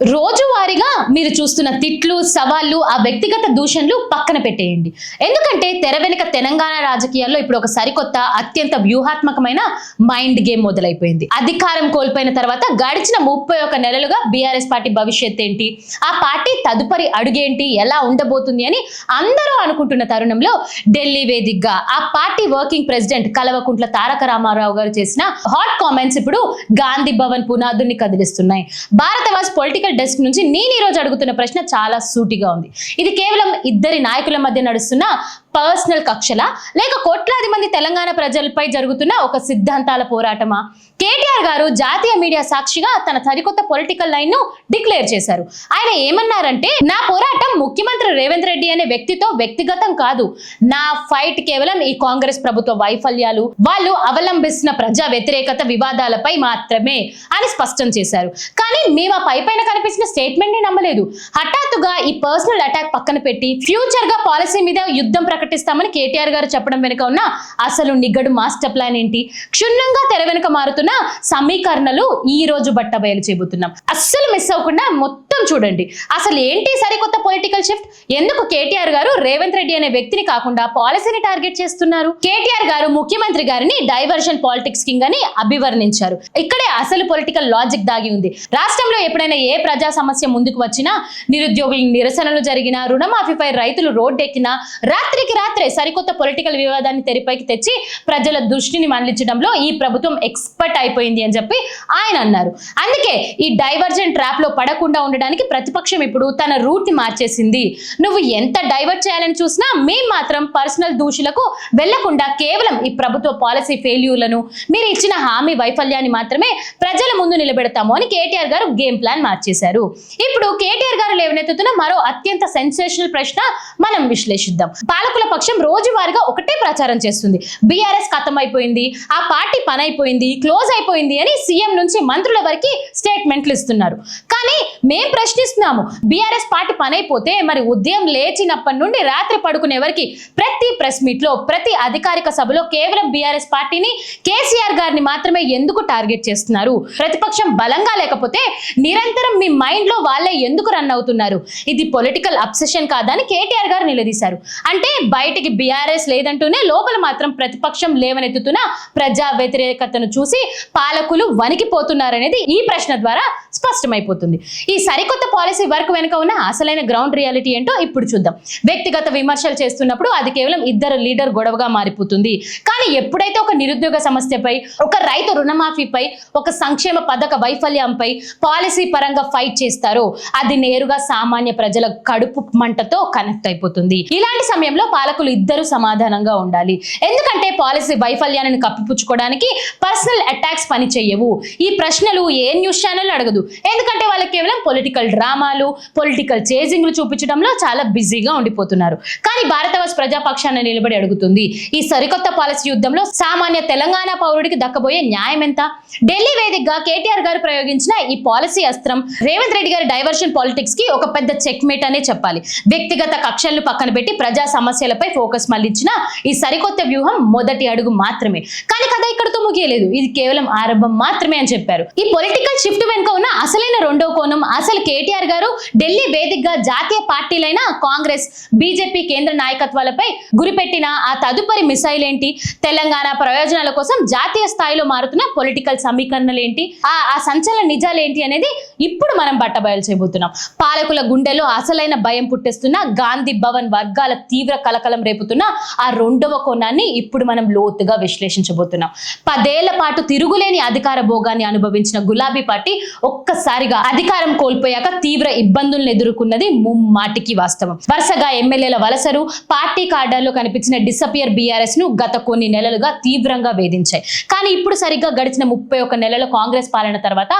రోజువారీగా మీరు చూస్తున్న తిట్లు, సవాళ్లు, ఆ వ్యక్తిగత దూషణలు పక్కన పెట్టేయండి. ఎందుకంటే తెర వెనుక తెలంగాణ రాజకీయాల్లో ఇప్పుడు ఒక సరికొత్త అత్యంత వ్యూహాత్మకమైన మైండ్ గేమ్ మొదలైపోయింది. అధికారం కోల్పోయిన తర్వాత గడిచిన 31 నెలలుగా బీఆర్ఎస్ పార్టీ భవిష్యత్ ఏంటి, ఆ పార్టీ తదుపరి అడుగేంటి, ఎలా ఉండబోతుంది అని అందరూ అనుకుంటున్న తరుణంలో ఢిల్లీ వేదికగా ఆ party working president Kalvakuntla Taraka Ramarao గారు చేసిన హాట్ కామెంట్స్ ఇప్పుడు గాంధీ భవన్ పునాదుని కదిలిస్తున్నాయి. భారతవాస్ పొలిటికల్ డెస్క్ నుంచి నేను ఈ రోజు అడుగుతున్న ప్రశ్న చాలా సూటిగా ఉంది. ఇది కేవలం ఇద్దరి నాయకుల మధ్య నడుస్తున్న పర్సనల్ కక్షలా, లేక కోట్లాది మంది తెలంగాణ ప్రజలపై జరుగుతున్న ఒక సిద్ధాంతాల పోరాటమా? కేటీఆర్ గారు జాతీయ మీడియా సాక్షిగా తన సరికొత్త పొలిటికల్ లైన్ ను డిక్లేర్ చేశారు. ఆయన ఏమన్నారంటే, నా పోరాటం ముఖ్యమంత్రి రేవంత్ రెడ్డి అనే వ్యక్తితో వ్యక్తిగతం కాదు, నా ఫైట్ కేవలం ఈ కాంగ్రెస్ ప్రభుత్వ వైఫల్యాలు, వాళ్ళు అవలంబిస్తున్న ప్రజా వ్యతిరేకత వివాదాలపై మాత్రమే అని స్పష్టం చేశారు. కానీ మేము ఆ పైన కనిపించిన స్టేట్మెంట్ ని నమ్మలేదు. హఠాత్తుగా ఈ పర్సనల్ అటాక్ పక్కన పెట్టి ఫ్యూచర్ గా పాలసీ మీద యుద్ధం ప్రకటిస్తామని కేటీఆర్ గారు చెప్పడం వెనుక ఉన్న అసలు నిగడు మాస్టర్ ప్లాన్ ఏంటి? క్షుణ్ణంగా తెర వెనుక మారుతున్న సమీకరణలు ఈ రోజు బట్టబయలు చేయబోతున్నాం. అస్సలు మిస్ అవ్వకుండా మొత్తం చూడండి. అసలు ఏంటి సరికొత్త పొలిటికల్ షిఫ్ట్? ఎందుకు కేటీఆర్ గారు రేవంత్ రెడ్డి అనే వ్యక్తిని కాకుండా పాలసీని టార్గెట్ చేస్తున్నారు? కేటీఆర్ గారు ముఖ్యమంత్రి గారిని డైవర్షన్ పాలిటిక్స్ కింగ్ అని అభివర్ణించారు. ఇక్కడే అసలు పొలిటికల్ లాజిక్ దాగి ఉంది. రాష్ట్రంలో ఎప్పుడైనా ఏ ప్రజా సమస్య ముందుకు వచ్చినా, నిరుద్యోగుల నిరసనలు జరిగినా, రుణమాఫీపై రైతులు రోడ్డెక్కినా, రాత్రికి రాత్రే సరికొత్త పొలిటికల్ వివాదాన్ని తెరపైకి తెచ్చి ప్రజల దృష్టిని మళ్లించడంలో ఈ ప్రభుత్వం ఎక్స్పర్ట్ అయిపోయింది అని చెప్పి ఆయన అన్నారు. అందుకే ఈ డైవర్జన్ ట్రాప్ లో పడకుండా ఉండడానికి ప్రతిపక్షం ఇప్పుడు తన రూట్ ని మార్చేసింది. నువ్వు ఎంత డైవర్ట్ చేయాలని చూసినా మేం మాత్రం పర్సనల్ దూషులకు వెళ్లకుండా కేవలం ఈ ప్రభుత్వ పాలసీ ఫెయిల్యూర్లను, మీరు ఇచ్చిన హామీ వైఫల్యాన్ని మాత్రమే ప్రజల ముందు నిలబెడతాము అని కేటీఆర్ గారు గేమ్ ప్లాన్ మార్చేశారు. ఇప్పుడు కేటీఆర్ గారు లేవనెత్తుతున్న మరో అత్యంత సెన్సేషనల్ ప్రశ్న మనం విశ్లేషిద్దాం. పాలకుల పక్షం రోజువారీగా ఒకటే ప్రచారం చేస్తుంది, బీఆర్ఎస్ ఖతం అయిపోయింది, ఆ పార్టీ పని అయిపోయింది, క్లోజ్ అయిపోయింది అని సీఎం నుంచి మంత్రుల వరకు స్టేట్మెంట్లు ఇస్తున్నారు. కానీ మేం ప్రశ్నిస్తున్నాము, బీఆర్ఎస్ పార్టీ పని అయిపోతే మరి ఉదయం లేచినప్పటి నుండి రాత్రి పడుకునే వరకు ప్రతి ప్రెస్ మీట్ లో, ప్రతి అధికారిక సభలో కేవలం బీఆర్ఎస్ పార్టీని, కేసీఆర్ గారిని మాత్రమే ఎందుకు టార్గెట్ చేస్తున్నారు? ప్రతిపక్షం బలంగా లేకపోతే నిరంతరం మీ మైండ్ లో వాళ్ళే ఎందుకు రన్ అవుతున్నారు? ఇది పొలిటికల్ అబ్సెషన్ కాదా అని కేటీఆర్ గారు నిలదీశారు. అంటే బయటికి బీఆర్ఎస్ లేదంటూనే లోపల మాత్రం ప్రతిపక్షం లేవనెత్తుతున్న ప్రజా వ్యతిరేకతను చూసి పాలకులు వణికిపోతున్నారనేది ఈ ప్రశ్న ద్వారా స్పష్టమైపోతుంది. ఈ సరికొత్త పాలసీ వర్క్ వెనుక ఉన్న అసలైన గ్రౌండ్ రియాలిటీ ఏంటో ఇప్పుడు చూద్దాం. వ్యక్తిగత విమర్శలు చేస్తున్నప్పుడు అది కేవలం ఇద్దరు లీడర్ గొడవగా మారిపోతుంది. కానీ ఎప్పుడైతే ఒక నిరుద్యోగ సమస్యపై, ఒక రైతు రుణమాఫీపై, ఒక సంక్షేమ పథక వైఫల్యంపై పాలసీ పరంగా ఫైట్ చేస్తారో అది నేరుగా సామాన్య ప్రజల కడుపు మంటతో కనెక్ట్ అయిపోతుంది. ఇలాంటి సమయంలో పాలకులు ఇద్దరు సమాధానంగా ఉండాలి. ఎందుకంటే పాలసీ వైఫల్యాన్ని కప్పిపుచ్చుకోవడానికి పర్సనల్ అటాక్స్ పని చేయవు. ఈ ప్రశ్నలు ఏ న్యూస్ ఛానల్ అడగదు. ఎందుకంటే వాళ్ళకి కేవలం పొలిటికల్ డ్రామాలు, పొలిటికల్ చేజింగ్లు చూపించడంలో చాలా బిజీగా ఉండిపోతున్నారు. కానీ భారతవాస్ ప్రజాపక్షాన్ని నిలబడి అడుగుతుంది, ఈ సరికొత్త పాలసీ యుద్ధంలో సామాన్య తెలంగాణ పౌరుడికి దక్కబోయే న్యాయం ఎంత? ఢిల్లీ వేదికగా కేటీఆర్ గారు ప్రయోగించిన ఈ పాలసీ అస్త్రం రేవంత్ రెడ్డి గారి డైవర్షన్ పాలిటిక్స్ కి ఒక పెద్ద చెక్ మేట్ అనే చెప్పాలి. వ్యక్తిగత కక్షలను పక్కన పెట్టి ప్రజా సమస్యలపై ఫోకస్ మళ్లించిన ఈ సరికొత్త వ్యూహం మొదటి అడుగు మాత్రమే. కానీ కథ ఇక్కడతో ముగియలేదు, ఇది కేవలం ఆరంభం మాత్రమే అని చెప్పారు. ఈ పొలిటికల్ షిఫ్ట్ వెనుక ఉన్న అసలైన రెండో కోణం, అసలు కేటీఆర్ గారు ఢిల్లీ వేదికగా జాతీయ పార్టీలైన కాంగ్రెస్, బీజేపీ కేంద్ర నాయకత్వాలపై గురిపెట్టిన ఆ తదుపరి మిసైల్ ఏంటి? తెలంగాణ ప్రయోజనాల కోసం జాతీయ స్థాయిలో మారుతున్న పొలిటికల్ సమీకరణలు ఏంటి? ఆ సంచలన నిజాలు ఏంటి అనేది ఇప్పుడు మనం బట్టబయలు చేయబోతున్నాం. పాలకుల గుండెలో అసలైన భయం పుట్టిస్తున్న గాంధీ భవన్ వర్గాల తీవ్ర కలకలం రేపుతున్న ఆ రెండవ కోణాన్ని ఇప్పుడు మనం లోతుగా విశ్లేషించబోతున్నాం. 10 ఏళ్ల పాటు తిరుగులేని అధికార భోగాన్ని అనుభవించిన గులాబీ పార్టీ ఒక్కసారిగా అధికారం కోల్పోయాక తీవ్ర ఇబ్బందులను ఎదుర్కొన్నది ముమ్మాటికి వాస్తవం. వరుసగా ఎమ్మెల్యేల వలసలు, పార్టీ కార్డర్లో కనిపించిన డిసపియర్ బీఆర్ఎస్ ను గత కొన్ని నెలలుగా తీవ్రంగా వేధించాయి. కానీ ఇప్పుడు సరిగ్గా గడిచిన 31 నెలల కాంగ్రెస్ పాలన తర్వాత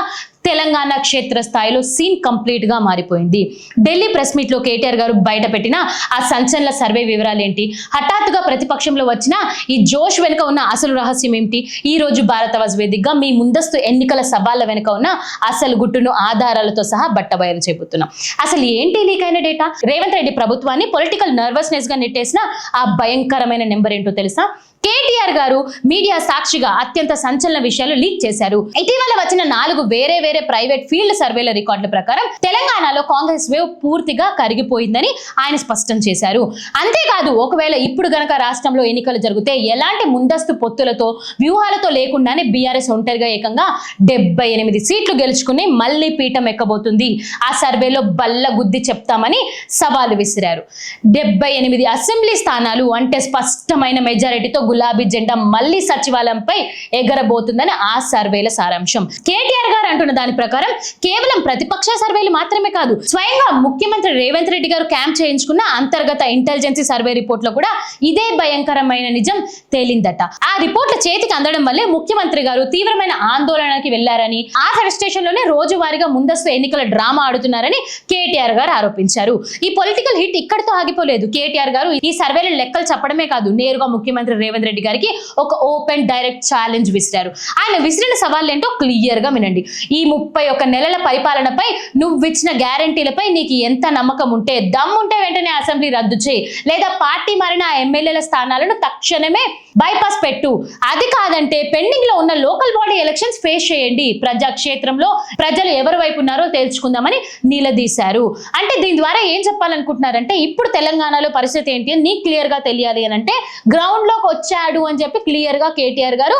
తెలంగాణ క్షేత్ర స్థాయిలో సీన్ కంప్లీట్ గా మారిపోయింది. ఢిల్లీ ప్రెస్ మీట్ లో కేటీఆర్ గారు బయట పెట్టిన ఆ సంచలన సర్వే వివరాలు ఏంటి? హఠాత్తుగా ప్రతిపక్షంలో వచ్చిన ఈ జోష్ వెనుక ఉన్న అసలు రహస్యం ఏంటి? ఈ రోజు భారతవాస్ వేదికగా మీ ముందస్తు ఎన్నికల సవాళ్ల వెనుక ఉన్న అసలు గుట్టును ఆధారాలతో సహా బట్టబయలు చేయబోతున్నాం. అసలు ఏంటి లీక్ అయిన డేటా? రేవంత్ రెడ్డి ప్రభుత్వాన్ని పొలిటికల్ నర్వస్నెస్ గా నెట్టేసిన ఆ భయంకరమైన నెంబర్ ఏంటో తెలుసా? కేటీఆర్ గారు మీడియా సాక్షిగా అత్యంత సంచలన విషయాలు లీక్ చేశారు. ఇటీవల వచ్చిన 4 వేరే ప్రైవేట్ ఫీల్డ్ సర్వేల రికార్డుల ప్రకారం తెలంగాణలో కాంగ్రెస్ వేవ్ పూర్తిగా కరిగిపోయిందని ఆయన స్పష్టం చేశారు. అంతేకాదు ఒకవేళ ఇప్పుడు గనక రాష్ట్రంలో ఎన్నికలు జరిగితే ఎలాంటి ముందస్తు పొత్తులతో వ్యూహాలతో లేకుండానే బీఆర్ఎస్ ఒంటరిగా ఏకంగా 78 సీట్లు గెలుచుకుని మళ్లీ పీఠం ఎక్కబోతుంది. ఆ సర్వేలో బల్ల గుద్ది చెప్తామని సవాలు విసిరారు. 78 అసెంబ్లీ స్థానాలు అంటే స్పష్టమైన మెజారిటీతో గులాబీ జెండా మళ్లీ సచివాలయంపై ఎగరబోతుందని ఆ సర్వేల సారాంశం. కేటీఆర్ గారు అంటున్న దాని ప్రకారం కేవలం ప్రతిపక్ష సర్వేలు మాత్రమే కాదు, స్వయంగా ముఖ్యమంత్రి రేవంత్ రెడ్డి గారు క్యాంప్ చేయించుకున్న అంతర్గత ఇంటెలిజెన్స్ సర్వే రిపోర్ట్ లో కూడా ఇదే భయంకరమైన నిజం తేలిందట. ఆ రిపోర్ట్ల చేతికి అందడం వల్లే ముఖ్యమంత్రి గారు తీవ్రమైన ఆందోళనకి వెళ్లారని, ఆ స్టేషన్ లోనే రోజువారీగా ముందస్తు ఎన్నికల డ్రామా ఆడుతున్నారని కేటీఆర్ గారు ఆరోపించారు. ఈ పొలిటికల్ హిట్ ఇక్కడితో ఆగిపోలేదు. కేటీఆర్ గారు ఈ సర్వేల లెక్కలు చెప్పడమే కాదు, నేరుగా ముఖ్యమంత్రి రేవంత్ రెడ్డి గారికి ఒక ఓపెన్ డైరెక్ట్ ఛాలెంజ్ విసిరారు. ఆయన విసిరిన సవాళ్ళు ఏంటో క్లియర్ గా వినండి. ఈ 31 నెలల పరిపాలనపై నువ్వు ఇచ్చిన గ్యారంటీలపై నీకు ఎంత నమ్మకం ఉంటే, దమ్ముంటే వెంటనే అసెంబ్లీ రద్దు చేయి, లేదా పార్టీ మారిన ఎమ్మెల్యేల స్థానాలను తక్షణమే బైపాస్ పెట్టు. అది కాదంటే పెండింగ్ లో ఉన్న లోకల్ బాడీ ఎలక్షన్స్ ఫేస్ చేయండి. ప్రజాక్షేత్రంలో ప్రజలు ఎవరి వైపు ఉన్నారో తేల్చుకుందామని నిలదీశారు. అంటే దీని ద్వారా ఏం చెప్పాలనుకుంటున్నారంటే, ఇప్పుడు తెలంగాణలో పరిస్థితి ఏంటి అని నీకు క్లియర్ గా తెలియాలి అని అంటే గ్రౌండ్ లోకి వచ్చాడు అని చెప్పి క్లియర్ గా కేటీఆర్ గారు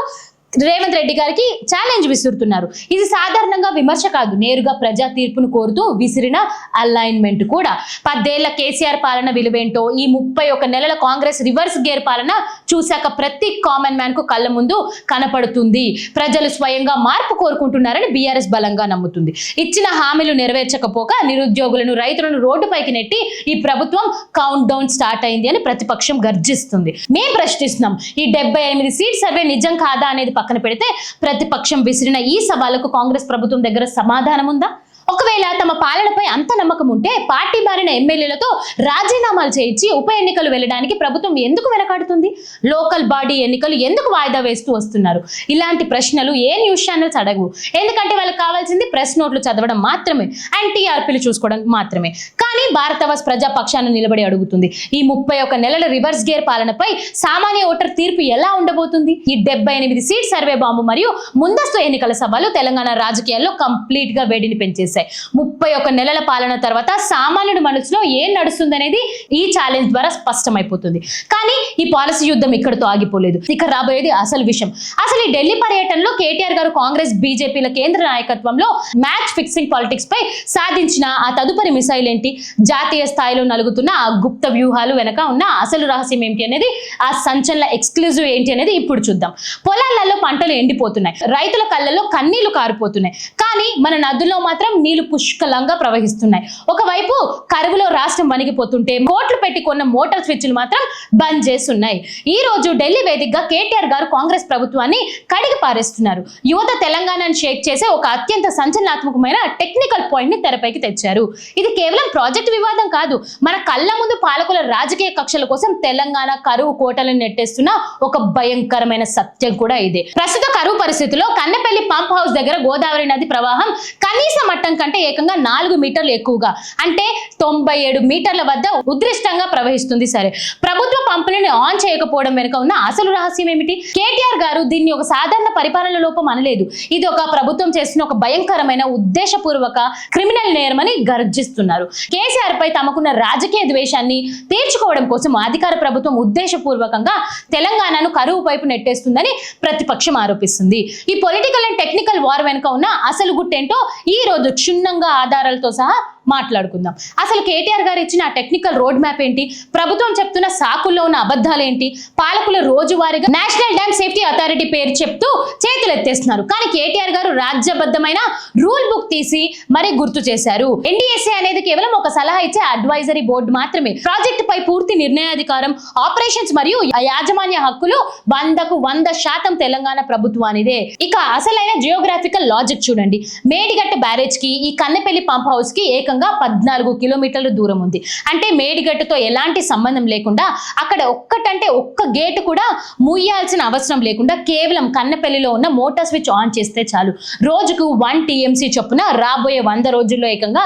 రేవంత్ రెడ్డి గారికి ఛాలెంజ్ విసురుతున్నారు. ఇది సాధారణంగా విమర్శ కాదు, నేరుగా ప్రజా తీర్పును కోరుతూ విసిరిన అలైన్మెంట్ కూడా. 10 ఏళ్ల కేసీఆర్ పాలన విలువేంటో, ఈ 31 నెలల కాంగ్రెస్ రివర్స్ గేర్ పాలన చూశాక ప్రతి కామన్ మ్యాన్ కు కళ్ళ ముందు కనపడుతుంది. ప్రజలు స్వయంగా మార్పు కోరుకుంటున్నారని బీఆర్ఎస్ బలంగా నమ్ముతుంది. ఇచ్చిన హామీలు నెరవేర్చకపోక నిరుద్యోగులను, రైతులను రోడ్డుపైకి నెట్టి ఈ ప్రభుత్వం కౌంట్ డౌన్ స్టార్ట్ అయింది అని ప్రతిపక్షం గర్జిస్తుంది. మేం ప్రశ్నిస్తున్నాం, ఈ 78 సీట్ సర్వే నిజం కాదా అనేది పక్కన పెడితే ప్రతిపక్షం విసిరిన ఈ సవాలుకు కాంగ్రెస్ ప్రభుత్వం దగ్గర సమాధానం ఉందా? ఒకవేళ తమ పాలనపై అంత నమ్మకం ఉంటే పార్టీ మారిన ఎమ్మెల్యేలతో రాజీనామాలు చేయించి ఉప ఎన్నికలు వెళ్ళడానికి ప్రభుత్వం ఎందుకు వెనకాడుతుంది? లోకల్ బాడీ ఎన్నికలు ఎందుకు వాయిదా వేస్తూ వస్తున్నారు? ఇలాంటి ప్రశ్నలు ఏ న్యూస్ ఛానల్స్ అడగవు. ఎందుకంటే వాళ్ళకి కావాల్సింది ప్రెస్ నోట్లు చదవడం మాత్రమే అండ్ టీఆర్పీలు చూసుకోవడం మాత్రమే. కానీ భారతవాస్ ప్రజాపక్షాన్ని నిలబడి అడుగుతుంది, ఈ 31 నెలల రివర్స్ గేర్ పాలనపై సామాన్య ఓటర్ తీర్పు ఎలా ఉండబోతుంది? ఈ 78 సీట్ సర్వే బాంబు మరియు ముందస్తు ఎన్నికల సవాలు తెలంగాణ రాజకీయాల్లో కంప్లీట్ గా వేడిని పెంచేశాయి. 31 నెలల పాలన తర్వాత సామాన్యుడి మనసులో ఏం నడుస్తుందనేది ఈ ఛాలెంజ్ ద్వారా స్పష్టమైపోతుంది. కానీ ఈ పాలసీ యుద్ధం ఇక్కడితో ఆగిపోలేదు. ఇక రాబోయేది అసలు విషయం. అసలు ఈ ఢిల్లీ పర్యటనలో కేటీఆర్ గారు కాంగ్రెస్ బీజేపీల కేంద్ర నాయకత్వంలో మ్యాచ్ ఫిక్సింగ్ పాలిటిక్స్ పై సాధించిన ఆ తదుపరి మిసైల్ ఏంటి? జాతీయ స్థాయిలో నలుగుతున్న ఆ గుప్త వ్యూహాలు వెనక ఉన్న అసలు రహస్యం ఏంటి అనేది, ఆ సంచలన ఎక్స్క్లూజివ్ ఏంటి అనేది ఇప్పుడు చూద్దాం. పొలాలలో పంటలు ఎండిపోతున్నాయి, రైతుల కళ్ళల్లో కన్నీళ్లు కారిపోతున్నాయి, కానీ మన నదుల్లో మాత్రం నీళ్లు పుష్కలంగా ప్రవహిస్తున్నాయి. ఒకవైపు కరువులో రాష్ట్రం వణిగిపోతుంటే కోట్లు పెట్టి కొన్న మోటార్ స్విచ్లు మాత్రం బంద్ చేస్తున్నాయి. ఈ రోజు ఢిల్లీ వేదికగా కేటీఆర్ గారు కాంగ్రెస్ ప్రభుత్వాన్ని కడిగి పారేస్తున్నారు. యువత తెలంగాణను షేక్ చేసే ఒక అత్యంత సంచలనాత్మకమైన టెక్నికల్ పాయింట్ ని తెరపైకి తెచ్చారు. ఇది కేవలం ప్రాజెక్ట్ వివాదం కాదు, మన కళ్ళ ముందు పాలకుల రాజకీయ కక్షల కోసం తెలంగాణ కరువు కోటలను నెట్టేస్తున్న ఒక భయంకరమైన సత్యం కూడా ఇదే. ప్రస్తుత కరువు పరిస్థితుల్లో కన్నెపల్లి పంప్ హౌస్ దగ్గర గోదావరి నది ప్రవాహం కనీస మట్టం కంటే ఏకంగా 4 మీటర్లు ఎక్కువగా, అంటే 97 మీటర్ల వద్ద ఉద్రిష్టంగా ప్రవహిస్తుంది. సరే, ప్రభుత్వ పంపులను ఆన్ చేయకపోవడం వెనుక ఉన్న అసలు రహస్యం ఏమిటి? కేటీఆర్ గారు దీన్ని ఒక సాధారణ పరిపాలన లోపం అనలేదు. ఇది ఒక ప్రభుత్వం చేస్తున్న ఒక భయంకరమైన ఉద్దేశపూర్వక క్రిమినల్ నేరమని గర్జిస్తున్నారు. కేసీఆర్ పై తమకున్న రాజకీయ ద్వేషాన్ని తీర్చుకోవడం కోసం అధికార ప్రభుత్వం ఉద్దేశపూర్వకంగా తెలంగాణను కరువు వైపు నెట్టేస్తుందని ప్రతిపక్షం ఆరోపిస్తుంది. ఈ పొలిటికల్ అండ్ టెక్నికల్ వార్ వెనుక ఉన్న అసలు గుట్టేంటో ఈ రోజు క్షుణ్ణంగా ఆధారాలతో సహా మాట్లాడుకుందాం. అసలు కేటీఆర్ గారు ఇచ్చిన టెక్నికల్ రోడ్ మ్యాప్ ఏంటి? ప్రభుత్వం చెప్తున్న సాకుల్లో ఉన్న అబద్ధాలు ఏంటి? పాలకుల రోజువారీగా నేషనల్ డ్యామ్ సేఫ్టీ అథారిటీ పేరు చెప్తూ చేతులు ఎత్తేస్తున్నారు. కానీ కేటీఆర్ గారు రాజ్యబద్ధమైన రూల్ బుక్ తీసి మరీ గుర్తు చేశారు. ఎన్డీఎస్ఏ అనేది కేవలం ఒక సలహా ఇచ్చే అడ్వైజరీ బోర్డు మాత్రమే. ప్రాజెక్టు పై పూర్తి నిర్ణయాధికారం, ఆపరేషన్స్ మరియు యాజమాన్య హక్కులు 100కు 100% తెలంగాణ ప్రభుత్వానిదే. ఇక అసలైన జియోగ్రాఫికల్ లాజిక్ చూడండి. మేడిగట్ట బ్యారేజ్ కి ఈ కన్నెపల్లి పంప్ హౌస్ కి ఏకంగా 14 కిలోమీటర్ల దూరం ఉంది. అంటే మేడిగట్టుతో ఎలాంటి సంబంధం లేకుండా, అక్కడ ఒక్క గేటు కూడా మూయాల్సిన అవసరం లేకుండా కేవలం కన్నెపల్లిలో ఉన్న మోటార్ స్విచ్ ఆన్ చేస్తే చాలు రోజుకు 1 TMC చొప్పున రాబోయే 100 రోజుల్లో ఏకంగా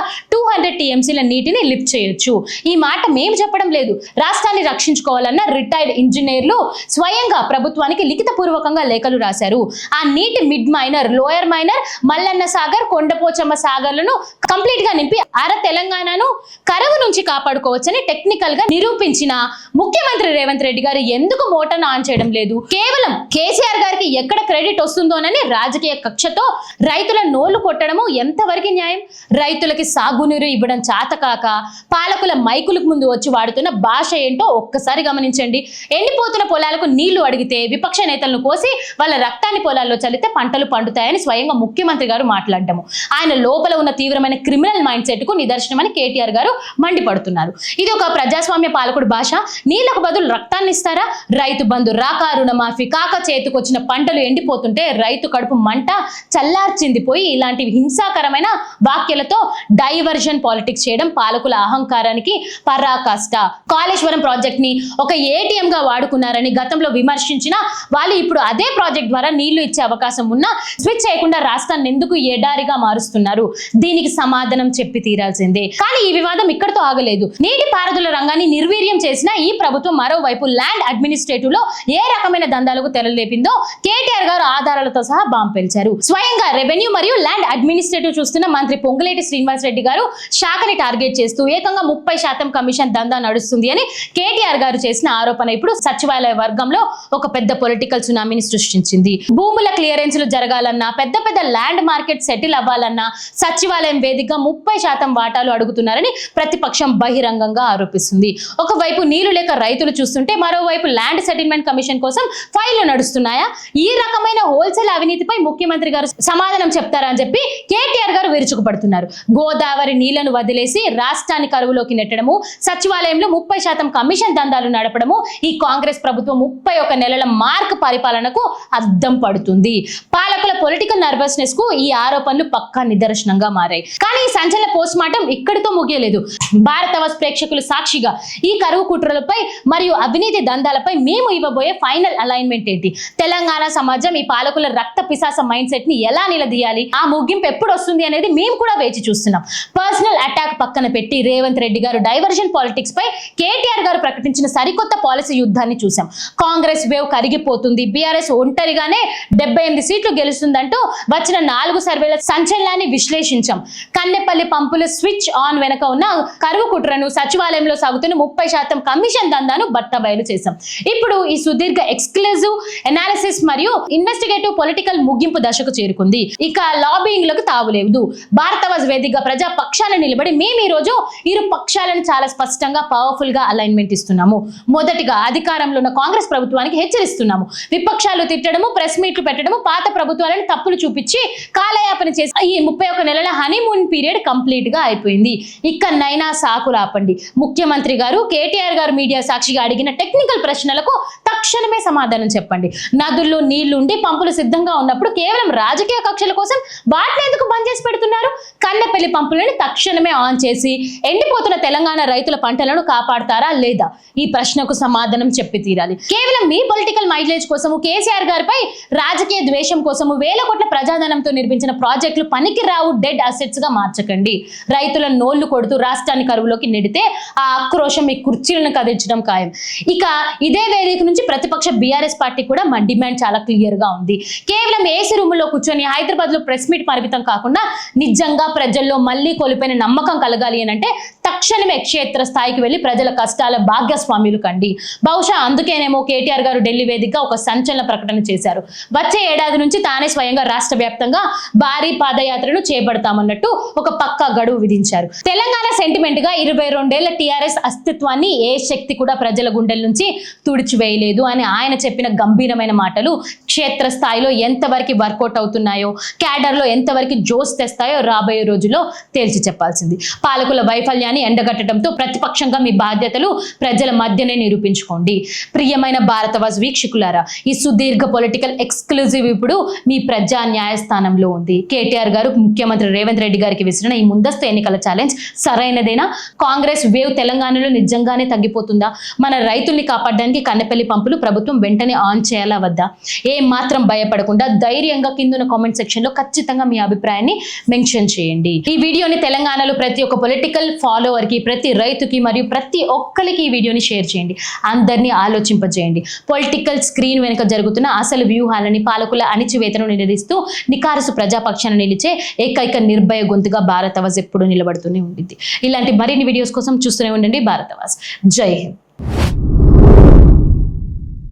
200 టీఎంసీల నీటిని లిఫ్ట్ చేయొచ్చు. ఈ మాట మేము చెప్పడం లేదు. రాష్ట్రాన్ని రక్షించుకోవాలన్న రిటైర్డ్ ఇంజనీర్లు స్వయంగా ప్రభుత్వానికి లిఖితపూర్వకంగా లేఖలు రాశారు. ఆ నీటి mid minor, lower minor, Mallanna Sagar, Kondapochamma సాగర్లను కంప్లీట్ గా నింపి తెలంగాణను కరువు నుంచి కాపాడుకోవచ్చని టెక్నికల్ గా నిరూపించిన ముఖ్యమంత్రి రేవంత్ రెడ్డి గారు ఎందుకు మోటార్ను ఆన్ చేయడం లేదు? కేవలం కేసీఆర్ గారికి ఎక్కడ క్రెడిట్ వస్తుందోనని రాజకీయ కక్షతో రైతుల నోళ్లు కొట్టడము ఎంతవరకు న్యాయం? రైతులకి సాగునీరు ఇవ్వడం చాతకాక పాలకుల మైకులకు ముందు వచ్చి వాడుతున్న భాష ఏంటో ఒక్కసారి గమనించండి. ఎండిపోతున్న పొలాలకు నీళ్లు అడిగితే విపక్ష నేతలను కోసి వాళ్ళ రక్తాన్ని పొలాల్లో చల్లితే పంటలు పండుతాయని స్వయంగా ముఖ్యమంత్రి గారు మాట్లాడటము ఆయన లోపల ఉన్న తీవ్రమైన క్రిమినల్ మైండ్ సెట్ కు నిదర్శనమని కేటీఆర్ గారు మండిపడుతున్నారు. ఇది ఒక ప్రజాస్వామ్య పాలకుడు భాష. నీళ్లకు బదులు రక్తాన్ని ఇస్తారా? రైతు బంధు రాక, రుణమాఫీ కాక చేతికొచ్చిన పంటలు ఎండిపోతుంటే రైతు కడుపు మంట చల్లార్చింది పోయి ఇలాంటి హింసాకరమైన వాక్యాలతో డైవర్జన్ పాలిటిక్స్ చేయడం పాలకుల అహంకారానికి పరాకాష్ట. కాళేశ్వరం ప్రాజెక్ట్ ని ఒక ఏటీఎం గా వాడుకున్నారని గతంలో విమర్శించిన వాళ్ళు ఇప్పుడు అదే ప్రాజెక్ట్ ద్వారా నీళ్లు ఇచ్చే అవకాశం ఉన్నా స్విచ్ చేయకుండా రాష్ట్రాన్ని ఎందుకు ఎడారిగా మారుస్తున్నారు? దీనికి సమాధానం చెప్పి తీరాల్సిందే. కానీ ఈ వివాదం ఇక్కడితో ఆగలేదు. నీటి పారుదల రంగాన్ని నిర్వీర్యం చేసిన ఈ ప్రభుత్వం మరోవైపు ల్యాండ్ అడ్మినిస్ట్రేటివ్ లో ఏ రకమైన దందాలకు తెరలేపిందో కేటీఆర్ గారు ఆధారాలతో సహా బాంబు పేల్చారు. స్వయంగా రెవెన్యూ మరియు ల్యాండ్ అడ్మినిస్ట్రేటివ్ చూస్తున్న మంత్రి పొంగులేటి శ్రీనివాస్ రెడ్డి గారు శాఖని టార్గెట్ చేస్తూ ఏకంగా 30% కమిషన్ దందా నడుస్తుంది అని కేటీఆర్ గారు చేసిన ఆరోపణ ఇప్పుడు సచివాలయ వర్గంలో ఒక పెద్ద పొలిటికల్ సునామీని సృష్టించింది. భూముల క్లియరెన్స్లు జరగాలన్నా, పెద్ద పెద్ద ల్యాండ్ మార్కెట్ సెటిల్ అవ్వాలన్నా సచివాలయం వేదికగా 30% వాటాలు అడుగుతున్నారని ప్రతిపక్షం బహిరంగంగా ఆరోపిస్తుంది. ఒకవైపు నీళ్లు లేక రైతులు చూస్తుంటే మరోవైపు ల్యాండ్ సెటిల్మెంట్ కమిషన్ కోసం ఫైళ్లు నడుస్తున్నాయా? ఈ రకమైన హోల్సేల్ అవినీతిపై ముఖ్యమంత్రి గారు సమాధానం చెప్తారని చెప్పి కేటీఆర్ గారు విరుచుకుపడుతున్నారు. గోదావరి నీళ్లను వదిలేసి రాష్ట్రాన్ని కరువులోకి నెట్టడము, సచివాలయంలో 30% కమిషన్ దందాలు నడపడము ఈ కాంగ్రెస్ ప్రభుత్వం 31 నెలల మార్క్ పరిపాలనకు అద్దం పడుతుంది. పాలకుల పొలిటికల్ నర్వస్నెస్ కు ఈ ఆరోపణలు పక్కా నిదర్శనంగా మారాయి. కానీ ఈ సంచలన పోస్ట్ మార్టం ఇక్కడితో ముగియలేదు. భారతవాస్ ప్రేక్షకులు సాక్షిగా ఈ కరువు కుట్రలపై మరియు అవినీతి దందాలపై మేము ఇవ్వబోయే ఫైనల్ అలైన్మెంట్ ఏంటి? తెలంగాణ సమాజం ఈ పాలకుల రక్త పిశాస మైండ్ సెట్ ని ఎలా నిలదీయాలి? ఆ ముగింపు ఎప్పుడు వస్తుంది అనేది మేము కూడా వేచి చూస్తున్నాం. పర్సనల్ అటాక్ పక్కన పెట్టి రేవంత్ రెడ్డి గారు డైవర్జన్ పాలిటిక్స్ పై కేటీఆర్ గారు ప్రకటించిన సరికొత్త పాలసీ యుద్ధాన్ని చూసాం. కాంగ్రెస్ వేవ్ కరిగిపోతుంది, బీఆర్ఎస్ ఒంటరిగానే 78 సీట్లు గెలుస్తుందంటూ వచ్చిన 4 సర్వేల సంచలనాన్ని విశ్లేషించాం. కన్నెపల్లి పంపుల స్విచ్ ఆన్ వెనక ఉన్న కరువు కుట్రను, సచివాలయంలో సాగుతున్న 30% కమిషన్ దందాను బట్టబయలు చేశాం. ఇప్పుడు ఈ సుదీర్ఘ ఎక్స్క్లూజివ్ అనాలిసిస్ మరియు ఇన్వెస్టిగేటివ్ పొలిటికల్ ముగింపు దశకు చేరుకుంది. ఇక లాబింగ్ లకు తావులేదు. భారతవాజ్ వేదికగా ప్రజా పక్షాలను నిలబడి మేము ఈ రోజు ఇరు పక్షాలను చాలా స్పష్టంగా పవర్ఫుల్ గా అలైన్మెంట్ ఇస్తున్నాము. మొదటిగా అధికారంలో ఉన్న కాంగ్రెస్ ప్రభుత్వానికి హెచ్చరిస్తున్నాము. విపక్షాలు తిట్టడము, ప్రెస్ మీట్లు పెట్టడము, పాత ప్రభుత్వాలను తప్పులు చూపించి కాలయాపన చేసి ఈ 31 నెలల హనీమూన్ పీరియడ్ కంప్లీట్ గా అయిపోయింది. ఇక్కడనైనా సాకులు ఆపండి. ముఖ్యమంత్రి గారు కేటీఆర్ గారు మీడియా సాక్షిగా అడిగిన టెక్నికల్ ప్రశ్నలకు తక్షణమే సమాధానం చెప్పండి. నదుల్లో నీళ్లుండి పంపులు సిద్ధంగా ఉన్నప్పుడు కేవలం రాజకీయ కక్షల కోసం వాటిని ఎందుకు బంద్ చేసి పెడుతున్నారు? కన్నెపల్లి పంపులను తక్షణమే ఆన్ చేసి ఎండిపోతున్న తెలంగాణ రైతుల పంటలను కాపాడతారా లేదా? ఈ ప్రశ్నకు సమాధానం చెప్పి తీరాలి. కేవలం మీ పొలిటికల్ మైలేజ్ కోసము, కేసీఆర్ గారిపై రాజకీయ ద్వేషం కోసము వేల కోట్ల ప్రజాధనంతో నిర్మించిన ప్రాజెక్టులు పనికి రావు డెడ్ అసెట్స్ గా మార్చకండి. రైతుల నోళ్లు కొడుతూ రాష్ట్రాన్ని కరువులోకి నెడితే ఆ ఆక్రోశం మీ కుర్చీలను కదిలించడం ఖాయం. ఇక ఇదే వేదిక నుంచి ప్రతిపక్ష బీఆర్ఎస్ పార్టీ కూడా మా డిమాండ్ చాలా క్లియర్ గా ఉంది. కేవలం ఏసీ రూమ్ లో కూర్చొని హైదరాబాద్ లో ప్రెస్ మీట్ పరిమితం కాకుండా నిజంగా ప్రజల్లో మళ్ళీ కోల్పోయిన నమ్మకం కలగాలి అని అంటే తక్షణమే క్షేత్ర స్థాయికి వెళ్లి ప్రజల కష్టాల భాగ్యస్వామ్యులు కండి. బహుశా అందుకేనేమో కేటీఆర్ గారు ఢిల్లీ వేదికగా ఒక సంచలన ప్రకటన చేశారు. వచ్చే ఏడాది నుంచి తానే స్వయంగా రాష్ట్ర వ్యాప్తంగా భారీ పాదయాత్రను చేపడతామన్నట్టు ఒక పక్కా గడువు విధించారు. తెలంగాణ సెంటిమెంట్ గా 22 ఏళ్ల టీఆర్ఎస్ అస్తిత్వాన్ని ఏ శక్తి కూడా ప్రజల గుండెల నుంచి తుడిచివేయలేదు అని ఆయన చెప్పిన గంభీరమైన మాటలు క్షేత్ర స్థాయిలో ఎంతవరకు వర్కౌట్ అవుతున్నాయో, క్యాడర్ లో ఎంతవరకు జోస్ తెస్తాయో రాబోయే రోజుల్లో తేల్చి చెప్పాల్సింది. పాలకుల వైఫల్యాన్ని ఎండగట్టడంతో ప్రతిపక్షంగా మీ బాధ్యతలు ప్రజల మధ్యనే నిరూపించుకోండి. ప్రియమైన భారతవాజ్ వీక్షకులారా, ఈ సుదీర్ఘ పొలిటికల్ ఎక్స్క్లూజివ్ ఇప్పుడు మీ ప్రజా న్యాయస్థానంలో ఉంది. కేటీఆర్ గారు ముఖ్యమంత్రి రేవంత్ రెడ్డి గారికి విసిరిన ఈ ముందస్తు ఎన్నికల ఎన్నికల ఛాలెంజ్ సరైనదేనా? కాంగ్రెస్ వేవ్ తెలంగాణలో నిజంగానే తగ్గిపోతుందా? మన రైతుల్ని కాపాడడానికి కన్నెపల్లి పంపులు ప్రభుత్వం వెంటనే ఆన్ చేయాలా వద్దా? ఏం మాత్రం భయపడకుండా ధైర్యంగా కింద కామెంట్ సెక్షన్ లో ఖచ్చితంగా మీ అభిప్రాయాన్ని మెన్షన్ చేయండి. ఈ వీడియోని తెలంగాణలో ప్రతి ఒక్క పొలిటికల్ ఫాలోవర్ కి, ప్రతి రైతుకి మరియు ప్రతి ఒక్కరికి ఈ వీడియోని షేర్ చేయండి. అందరినీ ఆలోచింపజేయండి. పొలిటికల్ స్క్రీన్ వెనుక జరుగుతున్న అసలు వ్యూహాలని, పాలకుల అణిచివేతను నిలదీస్తూ నికారసు ప్రజాపక్షాన నిలిచే ఏకైక నిర్భయ గొంతుగా భారతవాజ్ ఎప్పుడు నిలబడుతూనే ఉంటుంది. ఇలాంటి మరిన్ని వీడియోస్ కోసం చూస్తూనే ఉండండి భారతవాజ్. జై హింద్.